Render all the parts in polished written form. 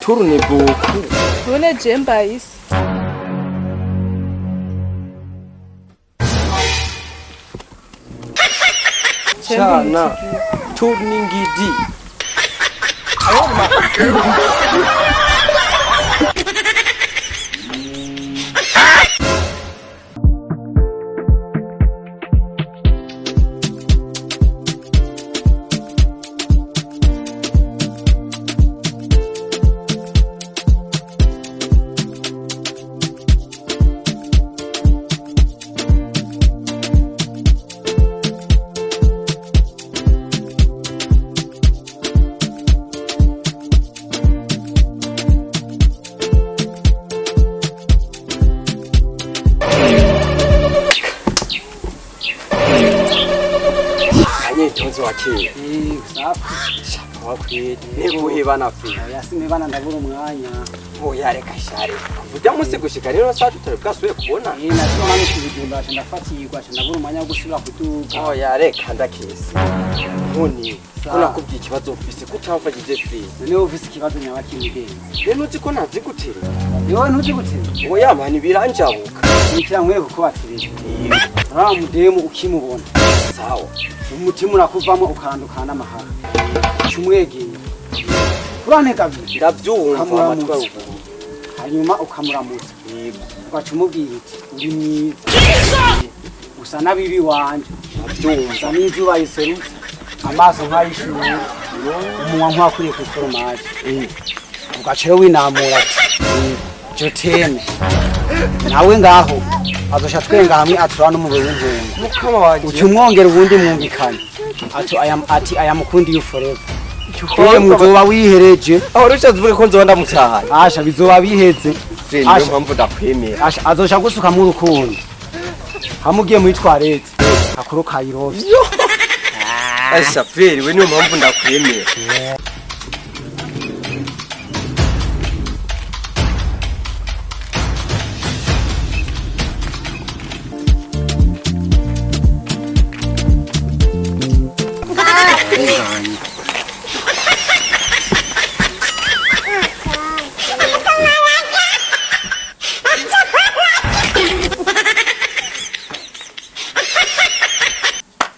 tourne beaucoup. None je mbayise. Chana tuningidi. Tonzo wakeye. Safi. Wakwiri. Nekuhebana fi. Yasimebana ndabura umwanya. Oya reka share. Vuga musi gushika rero saa tutabwasuye kubona. Nasoma no kubigimba ndafatirwa ndabura umwanya wo gusubira kuduka. Oya reka ndakese. Nkuni. Kuna kubye ikibazo ufise kutamfagije fi. None ufise ikibazo nyabakimugenge. Rero uzi ko nazi gutera. Yo ntuzi gutera. Oya mani biranjabuka. Nikira nkwe kuko batirije. Mudemu ukimubona. Sawa. Umutima urakuvamo ukandukana amahara. Cyumwegeye. Kurane kabiri. Ndabyumva amatwa ruguru. Hanyuma ukamuramutsa. Yego. Ugacumubwira uti uri mwiza. Usa nabibi wanje. Ndabyumva. N'inzu bayiserutse. Amaso nkayishuye. Umunwa nkakuriye ku foromaje. Ugaceyo winamura ati je teme. Nawe ngaho azosha twenga hamwe atura no mubwe w'intungu. Mukama waje. Ucyumwongera ubundi mwumvikanye. Ati ayamukundi you forever. Oye muzoba wihereje. Aho rusha tuvuge ko nzoba ndamutaha. Asha bizoba biheze. Niyo mpamvu ndakwemera. Asha azosha gusuka mu rukundo. Hamugiye muri toilette. Akuru kayirovye. Asha feri we niyo mpamvu ndakwemera.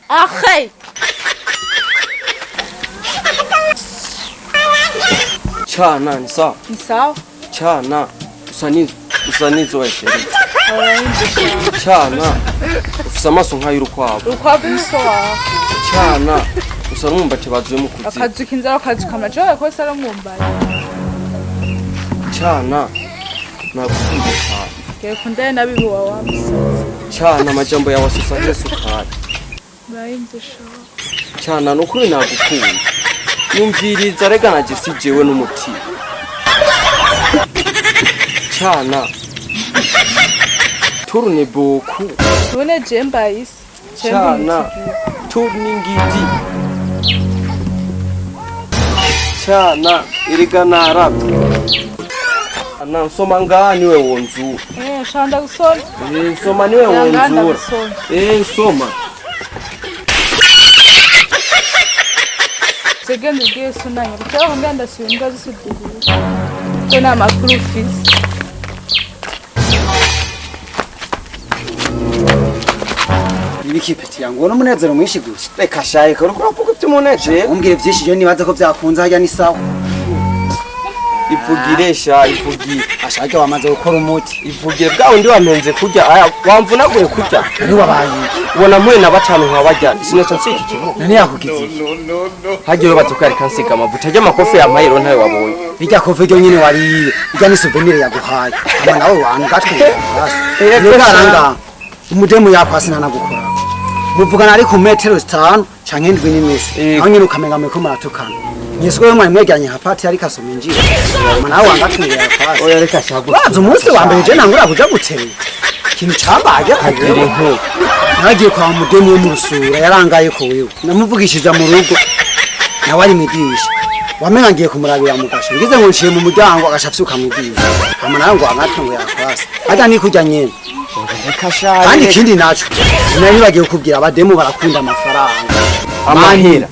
Ahejeje. Chana ni sawa. Ni sawa? Chana usanizo weshere. Chana ufise amaso nk'ay'urukwavu. Urukwavu nisowa. Chana usa n'umumbati bazuye mu kuzi. Akazuka inzara akazuka amajoye ko sara mwumbaye. Chana nakukunda cyane. Ke kundaye nabibi wa wamusaza. Chana amajambo yawe asesa sukari. Bayimzesha. Chana nukuri nagukunda. Yumviriza rega naje sijewe n'umuti. Chana tourne beaucoup. None je mbayise. Chana tourningidi. Chana iriga narabye. Ana nsoma ngani we wonzu. Shanda gusoma. Nsoma niwe wonzu. Nsoma. Segendo bwese nanye butaho nganda simbwa zisudiriye. Ko na makuru ufise. Ibiki peti yangu no munezero mwishi gusa. Reka shaye ko uravuga ufite umunezero. Umbwire byinshi je nibaza ko byakunze hajya ni sawa. Ivugiresha ivugi Ashaka wamaze gukora umuti. ivugire bwa undi wamenze kurya aya wamvunaguye kurya Ari wabaye. ubona mwe na batanu nkabajya sinacha nsiki kivu Nani yakugize? hagiye batukari kansika amavuta ajya makofe ya mayiro ntayo wabonye Bijya kofe ryo nyine wariye. Bijya ni souvenir yaguhaye. Ama nawe wangatwe. Reka Reka umudemu yakwasi nana gukora. Muvugana ari ku metero 5 canke ndwi n'inusu. Aho nyine ukamenga mwe ko maratukana. Yesu we mwari mwegeranye hapati ari kasoma injira. Nawe wangatwe yakwasi. oya reka shago Wazo umunsi wa mbere je nangura kuja guterera. Ikintu cabaye agire nko nagiye kwa mudemu wo mu rusura yarangaye ko wewe. Namuvugishiza mu rugo. Nawe ari midisha. Wamenga ngiye kumurabira mugasho. Ngize ngo nciye mu muryango agashafyuka mwidisha. Ama nawe ngo wangatwe ngo yakwasi. Hata ni kujya nyene. reka shaye Kandi ikindi naco nari bagiye kubwira abademu barakunda amafaranga amahera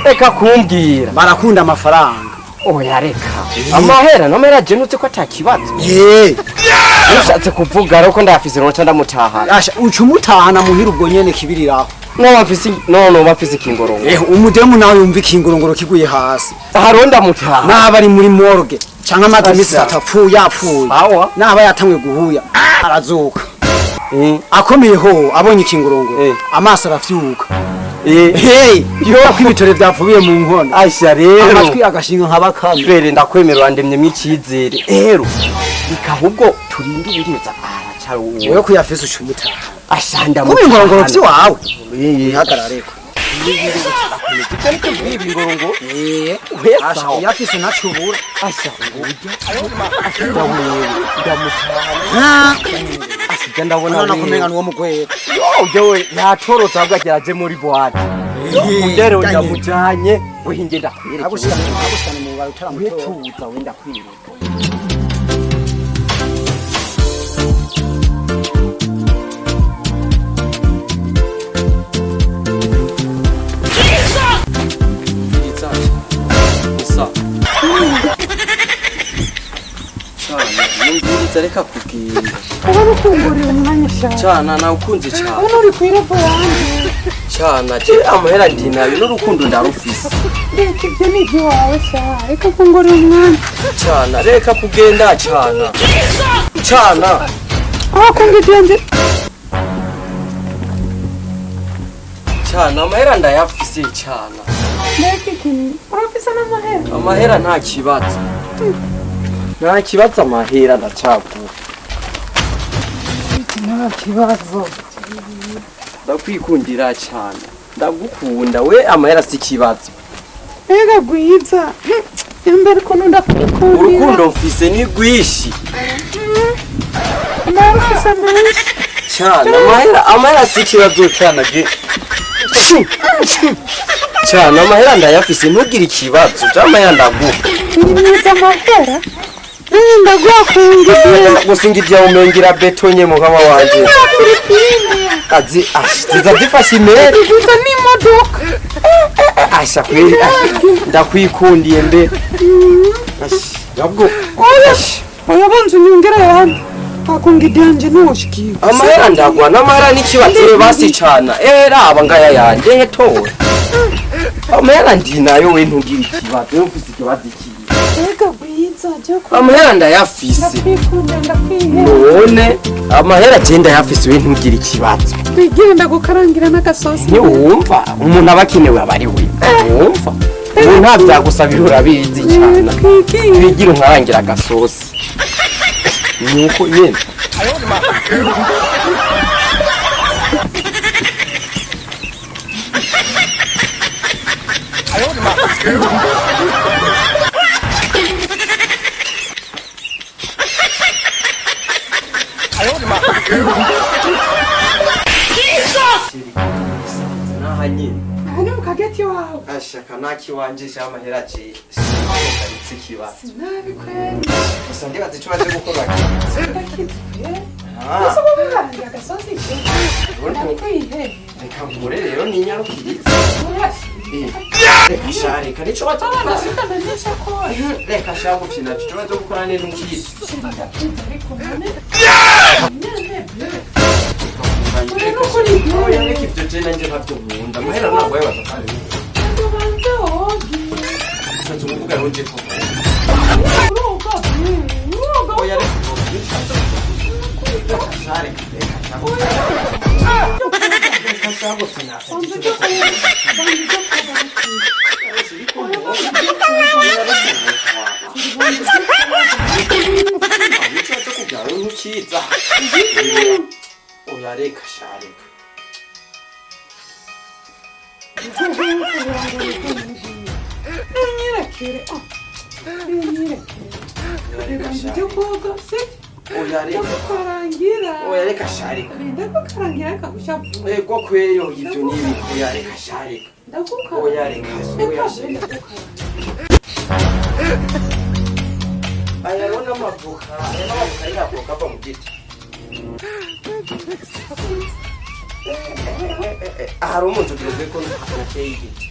reka kumbwira barakunda amafaranga oya reka amahera jenutse ko atakibazo ushatse kuvuga rero ko ndafise no ndamutahana asha ucumutahana muhira ubwo nyene kibiriraho no bafise ikingorongoro umudemu nawe yumva ikingorongoro kiguye hasi haronda mutahana naba ari muri morgue canke amazi misata yapfuye naba yatamwe guhuya arazuka akomeyeho abonye ikingorongoro amaso arafyuka yo kwibitore byapfuye mu nkono asha rero amatwi agashinga nk'abakame rero ndakwemerera ndemye ikizere rero bikahubwo turinde ibiriza aracara wewe kuyafise ucumutaha ashanda mu ingorongoro vyiwawe ihagarareko ingorongoro asha yafise nacubura asha ngurya ndamutahana asija ndabona none kumenga nuwo mugwera jewe yatorotse ahubwo ageraje muri boîte rero ndamujanye wehinge ndakwireka agushikana mu ngaro utaramutora wetuza wenda kwireka reka kubwira urabukungurira umwanya cyane cyana nawe ukunze cyane uno uri kwirebo yanjye cyana je amahera ndinayo n'urukundo ndarufise reka ibyo ni iby'iwawe cyane reka kungurira umwanya cyana reka kugenda cyana aho kungigenje cyana amahera ndayafise cyana reka ikintu urafise n'amahera amahera nta kibazo amahera ndacavuga nta kibazo ndakwikundira cyane ndagukunda we amahera si kibazo ega gwiza imbere ko ndakwikundira urukundo mfise ni rwishi narufise menshi cyane amahera si kibazo cyane je cyane amahera ndayafise ntugire ikibazo cy'amahera ndaguha nimwiza amahera ndaguha gusinga ibya umengira betonye mugaba wanje azi ziza zifashe imere ziza n'imodoka asha kweli ndakwikundiye mbe yabwo oyabonze unyongera yandi akungidanje n'uwashikiye amahera ndagwa n'amahera n'ikibateye basi cana raba ngaya yanje hetora amahera ndinayo we ntugire ikibazo yo mfise ikibazo iki ega gwiza amahera ndayafise none amahera je ndayafise we ntugire ikibazo twigire ndagukarangira n'agasosi ntiwumva umuntu aba akenewe aba ari we wumva ubu nta byagusabira urabizi cyane twigire unkarangira agasosi nuko nyene hano mukageti wawe ashaka naki wanje cyamahera je sikiba sinabi kweli gusa ndibaza ico baje gukora reka nkure rero ninyarukiriza reka shareka nico baje gukora reka shabu fina ico baje gukora neza umukisi oya reka ivyo je nanje ntavyo nkunda amahera ntabwo yabaza kandi usanze umuvuga yonje ko oya reka shareka reka shabu fina ukiza oya reka shareka oya reka shareka ego kweyo ivyo nibi oya reka shareka oya reka ayarona amavuka y'amavuka ava mu giti hari umuntu ugeze ko nateye igiti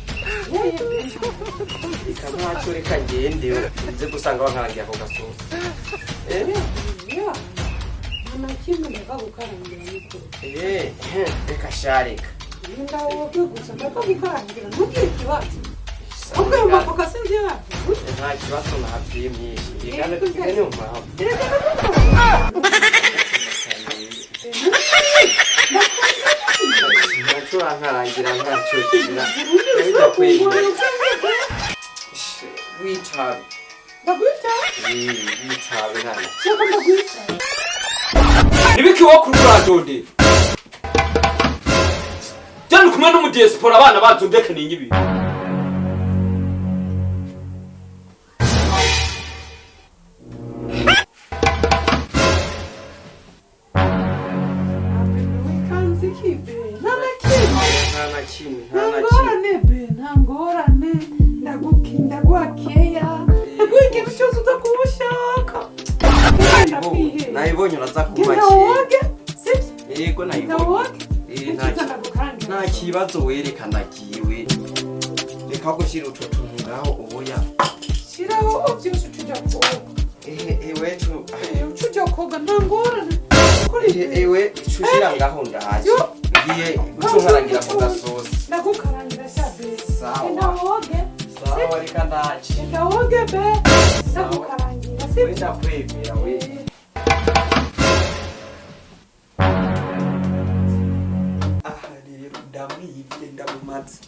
Reka ntacyo reka ngende nze gusanga bankarangiye ako gasosi. Mama kimwe ndakagukarangira niko. Reka shareka. Ndawo gusa ndakagukarangira ntugiye kibazo. Ubwo amafoka sinzi yacu. Nta kibazo nabwiye myinshi. Igana kigane umpamvu. Nacura nkarangira ntacyo kigira. Ndabida kwinjira. Witabe. Ndagwitabe? Witabe hano. Shaka ndagwitabe. Nibiki wo kurwadode? Cyane kumwe no mu diaspora abana bazundeke ningibi. Ntangorane ndagukinda gwakeya ndagwike bicyose utakubushaka nayibonye uraza kumakira yego nayibonye nta kibazo wereka ndagiwe reka gushyira utwo tuntu ngaho ubuya shiraho byose tujya koga ewe tujya koga ntangorane ewe cushira ngaho ndahaje ngiye gutungarangira ku gasosi ndagukarangira shabe sawa ndawoge sawa reka ndaje ndawoge be ndagukarangira si wenda kwemera we aha rero ndamwibye ndamumatse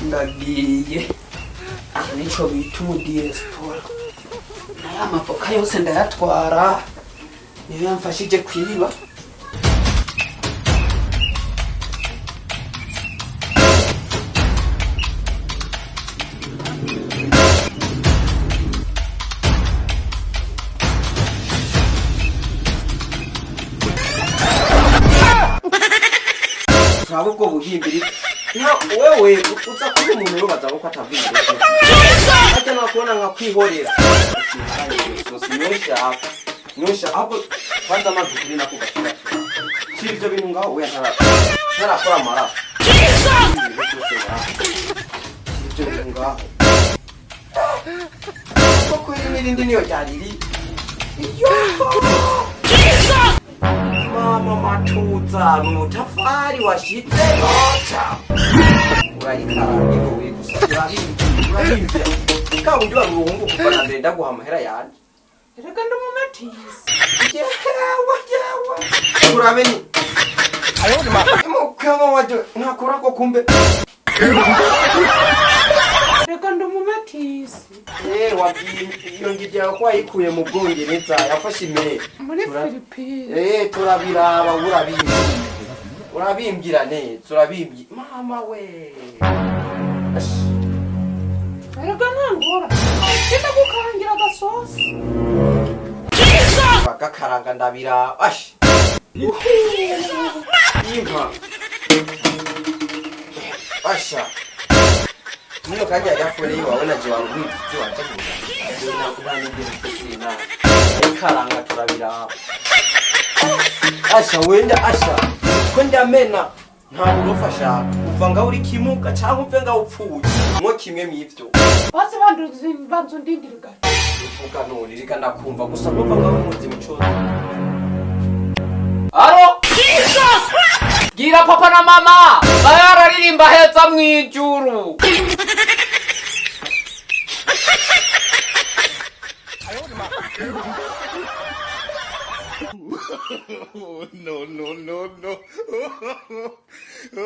ndagiye nico bita umudiaspora naya mapoka yose ndayatwara niyo yamfashije kwiba turaba ubwo buhimbiri wewe uza kuba umuntu urubaza ko atabwira ati nakubona nka kwihorera nyosha abo kwanza amazi kuri nako gashira shira ibyo bintu ngaho we ntarakora amaraso ibyo bintu ngaho koko n'irindi niyo ryariri mama matuza n'utafari washitse nota urayikarange wowe gusa urahimbye ka undi waruhungu kuva na mbere ndaguha amahera yanje reka ndumumatisi yewe urabe ni mukama waje nakora ko kumbe reka ndumumatisi wabwiye iyo ngijya ko ayikuye mu Bwongereza yafashe ime muri Philippines turabiraba urabimbira neza urabimbye mama we reka ntangora kenda gukarangira gasosi bagakaranga ndabira ashi impa asha niyo kajya yapfuye wabona je warugwitse waje na ikaranga turabira asha wenda asha ko ndamena ntabwo urufasha uva ngaho uri kimuka cyangwa upfe ngaho upfuye mwo kimwe mw'ivyo basi banzu ndindirga uvuga none reka ndakumva gusa numva ngaho muzi mico aro Gira papa na mama bayararirimba heza mwijuru. No.